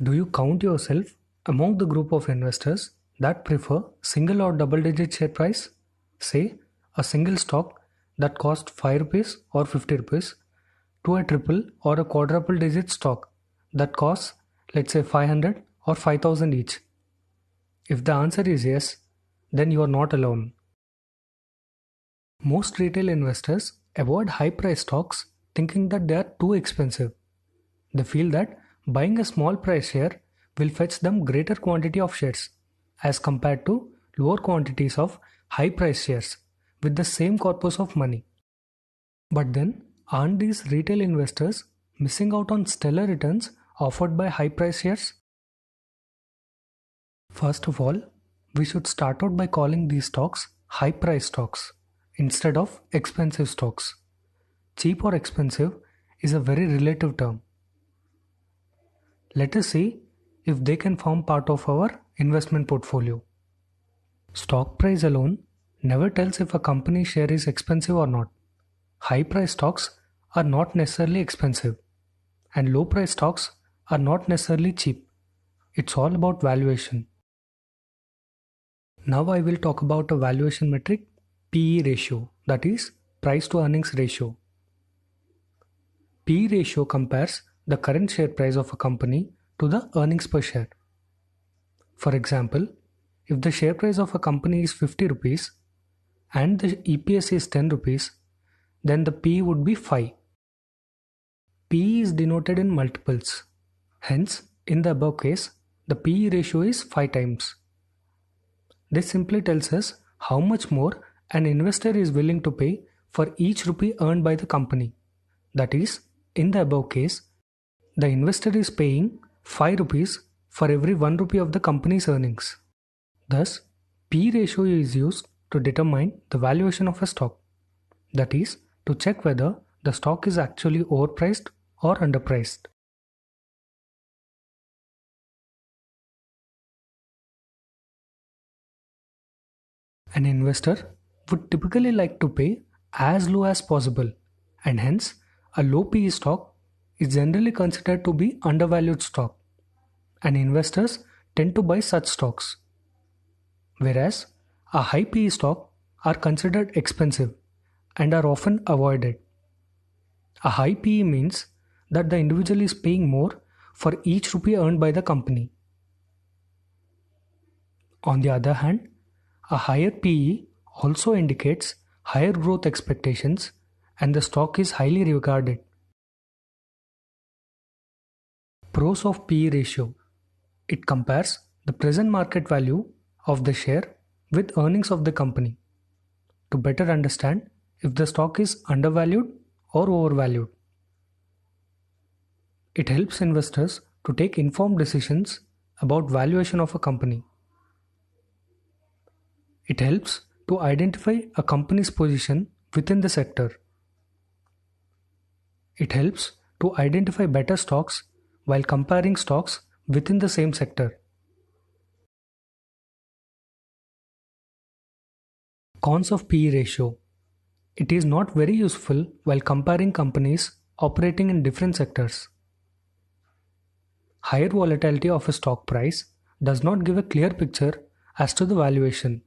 Do you count yourself among the group of investors that prefer single or double digit share price? Say, a single stock that costs 5 rupees or 50 rupees to a triple or a quadruple digit stock that costs, let's say, 500 or 5000 each. If the answer is yes, then you are not alone. Most retail investors avoid high price stocks thinking that they are too expensive. They feel that buying a small price share will fetch them greater quantity of shares as compared to lower quantities of high price shares with the same corpus of money. But then, aren't these retail investors missing out on stellar returns offered by high price shares? First of all, we should start out by calling these stocks high price stocks instead of expensive stocks. Cheap or expensive is a very relative term. Let us see if they can form part of our investment portfolio. Stock price alone never tells if a company's share is expensive or not. High price stocks are not necessarily expensive, and low price stocks are not necessarily cheap. It's all about valuation. Now I will talk about a valuation metric, PE ratio, that is price to earnings ratio. PE ratio compares the current share price of a company to the earnings per share. For example, if the share price of a company is 50 rupees and the EPS is 10 rupees, then the PE would be 5. PE is denoted in multiples. Hence, in the above case, the PE ratio is 5 times. This simply tells us how much more an investor is willing to pay for each rupee earned by the company. That is, in the above case, the investor is paying 5 rupees for every 1 rupee of the company's earnings. Thus, P ratio is used to determine the valuation of a stock. That is, to check whether the stock is actually overpriced or underpriced. An investor would typically like to pay as low as possible, and hence a low PE stock is generally considered to be undervalued stock, and investors tend to buy such stocks. Whereas a high PE stock are considered expensive and are often avoided. A high PE means that the individual is paying more for each rupee earned by the company. On the other hand, a higher PE also indicates higher growth expectations and the stock is highly regarded. Pros of PE ratio. It compares the present market value of the share with earnings of the company to better understand if the stock is undervalued or overvalued. It helps investors to take informed decisions about valuation of a company. It helps to identify a company's position within the sector. It helps to identify better stocks while comparing stocks within the same sector. Cons of PE ratio. It is not very useful while comparing companies operating in different sectors. Higher volatility of a stock price does not give a clear picture as to the valuation,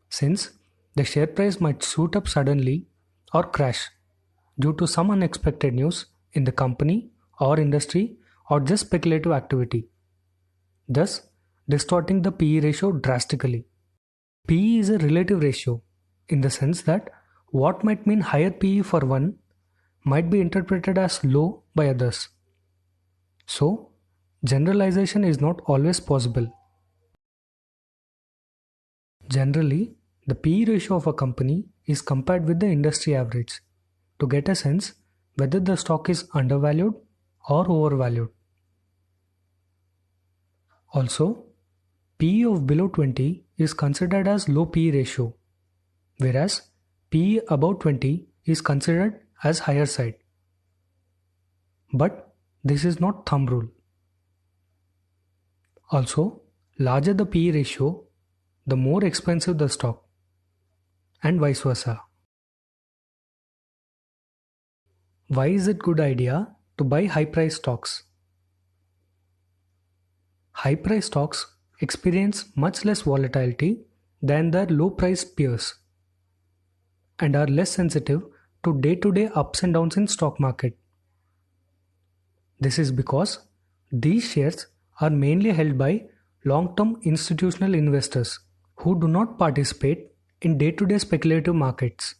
since the share price might shoot up suddenly or crash due to some unexpected news in the company or industry or just speculative activity, thus distorting the PE ratio drastically. PE is a relative ratio in the sense that what might mean higher PE for one might be interpreted as low by others. So, generalization is not always possible. Generally, the PE ratio of a company is compared with the industry average to get a sense whether the stock is undervalued or overvalued. Also, PE of below 20 is considered as low PE ratio, whereas PE above 20 is considered as higher side. But this is not thumb rule. Also, larger the PE ratio, the more expensive the stock, and vice versa. Why is it good idea to buy high price stocks? high-priced stocks experience much less volatility than their low-priced peers and are less sensitive to day-to-day ups and downs in stock market. This is because these shares are mainly held by long-term institutional investors who do not participate in day-to-day speculative markets,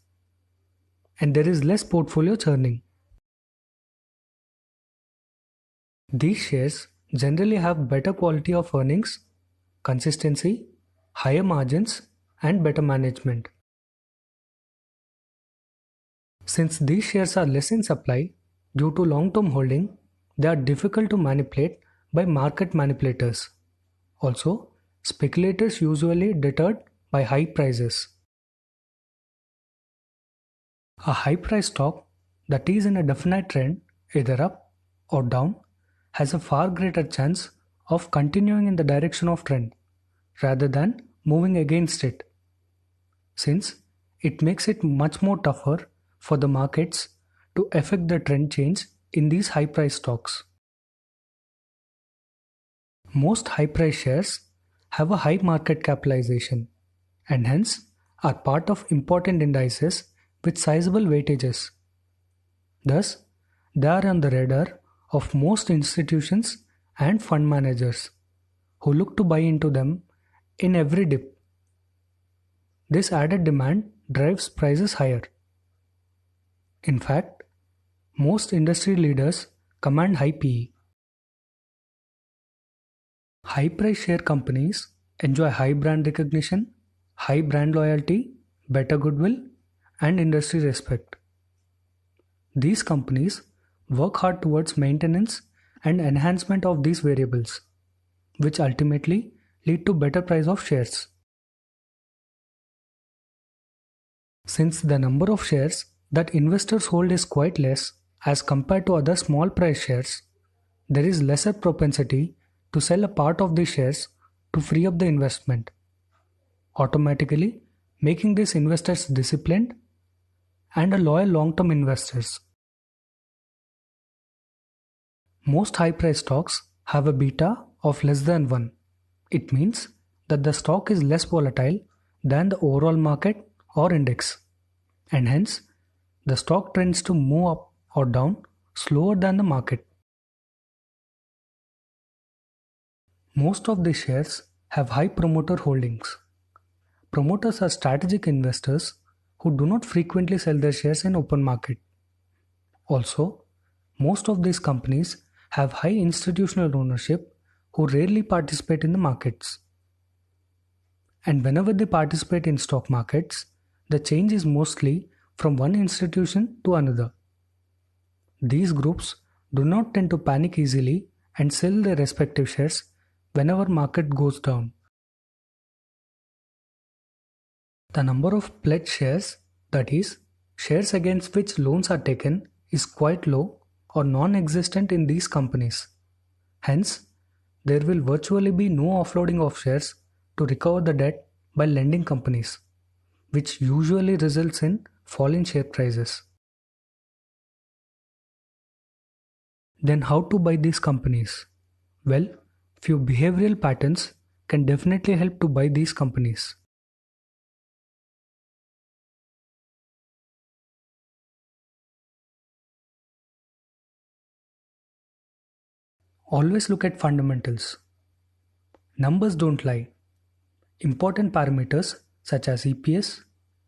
and there is less portfolio churning. These shares generally have better quality of earnings, consistency, higher margins, and better management. Since these shares are less in supply due to long-term holding, they are difficult to manipulate by market manipulators. Also, speculators usually deterred by high prices. A high-priced stock that is in a definite trend, either up or down, has a far greater chance of continuing in the direction of trend rather than moving against it, since it makes it much more tougher for the markets to affect the trend change in these high-priced stocks. Most high-priced shares have a high market capitalization and hence are part of important indices with sizable weightages. Thus, they are on the radar of most institutions and fund managers who look to buy into them in every dip. This added demand drives prices higher. In fact, most industry leaders command high PE. High-price share companies enjoy high brand recognition, high brand loyalty, better goodwill, and industry respect. These companies work hard towards maintenance and enhancement of these variables, which ultimately lead to better price of shares. Since the number of shares that investors hold is quite less as compared to other small price shares, there is lesser propensity to sell a part of these shares to free up the investment, automatically making these investors disciplined and a loyal long-term investors. Most high-price stocks have a beta of less than 1. It means that the stock is less volatile than the overall market or index, and hence the stock tends to move up or down slower than the market. Most of these shares have high promoter holdings. Promoters are strategic investors who do not frequently sell their shares in open market. Also, most of these companies have high institutional ownership who rarely participate in the markets. And whenever they participate in stock markets, the change is mostly from one institution to another. These groups do not tend to panic easily and sell their respective shares whenever market goes down. The number of pledged shares, that is, shares against which loans are taken, is quite low or non-existent in these companies. Hence, there will virtually be no offloading of shares to recover the debt by lending companies, which usually results in fall in share prices. Then how to buy these companies? Well, few behavioral patterns can definitely help to buy these companies. Always look at fundamentals. Numbers don't lie. Important parameters such as EPS,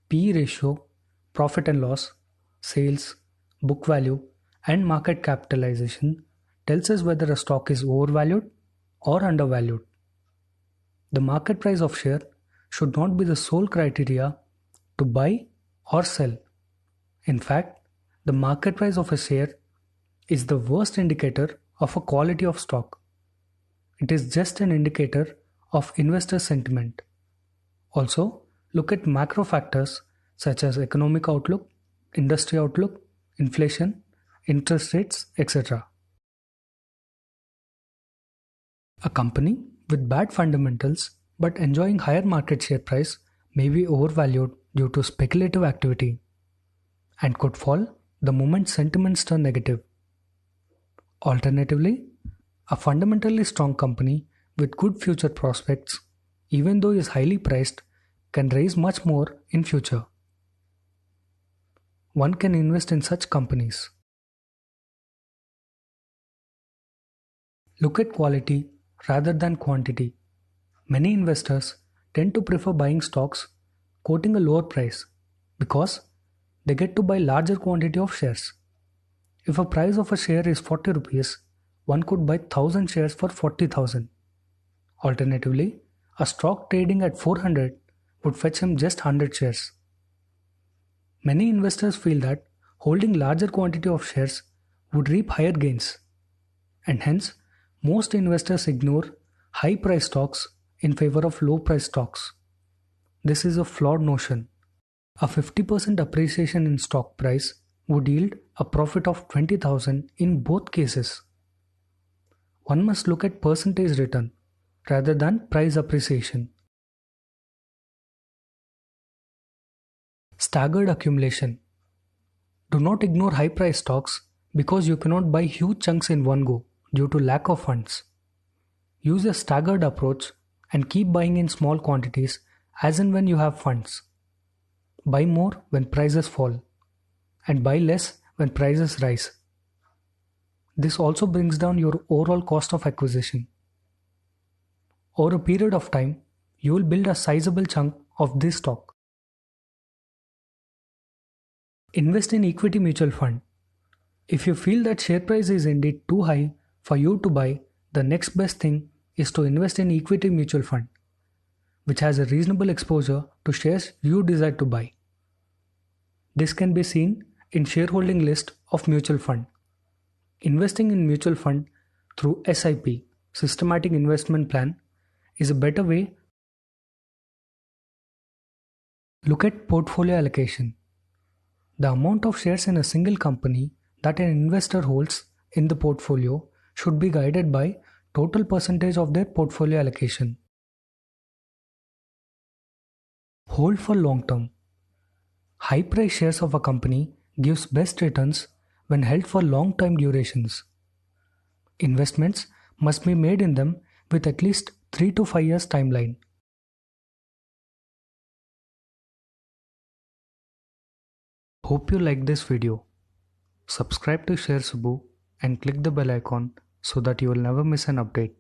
PE ratio, profit and loss, sales, book value, and market capitalization tells us whether a stock is overvalued or undervalued. The market price of share should not be the sole criteria to buy or sell. In fact, the market price of a share is the worst indicator of a quality of stock. It is just an indicator of investor sentiment. Also, look at macro factors such as economic outlook, industry outlook, inflation, interest rates, etc. A company with bad fundamentals but enjoying higher market share price may be overvalued due to speculative activity and could fall the moment sentiments turn negative. Alternatively, a fundamentally strong company with good future prospects, even though is highly priced, can raise much more in future. One can invest in such companies. Look at quality rather than quantity. Many investors tend to prefer buying stocks quoting a lower price because they get to buy larger quantity of shares. If a price of a share is 40 rupees, one could buy 1000 shares for 40,000. Alternatively, a stock trading at 400 would fetch him just 100 shares. Many investors feel that holding larger quantity of shares would reap higher gains, and hence most investors ignore high price stocks in favor of low price stocks. This is a flawed notion. A 50% appreciation in stock price would yield a profit of 20,000 in both cases. One must look at percentage return rather than price appreciation. Staggered accumulation. Do not ignore high price stocks because you cannot buy huge chunks in one go due to lack of funds. Use a staggered approach and keep buying in small quantities as and when you have funds. Buy more when prices fall and buy less when prices rise. This also brings down your overall cost of acquisition. Over a period of time, you will build a sizable chunk of this stock. Invest in equity mutual fund. If you feel that share price is indeed too high for you to buy, the next best thing is to invest in equity mutual fund, which has a reasonable exposure to shares you desire to buy. This can be seen in shareholding list of mutual fund. Investing in mutual fund through SIP, systematic investment plan, is a better way. Look at portfolio allocation. The amount of shares in a single company that an investor holds in the portfolio should be guided by total percentage of their portfolio allocation. Hold for long term. High price shares of a company gives best returns when held for long time durations. Investments must be made in them with at least 3 to 5 years timeline. Hope you like this video. Subscribe to Share Subbu and click the bell icon so that you will never miss an update.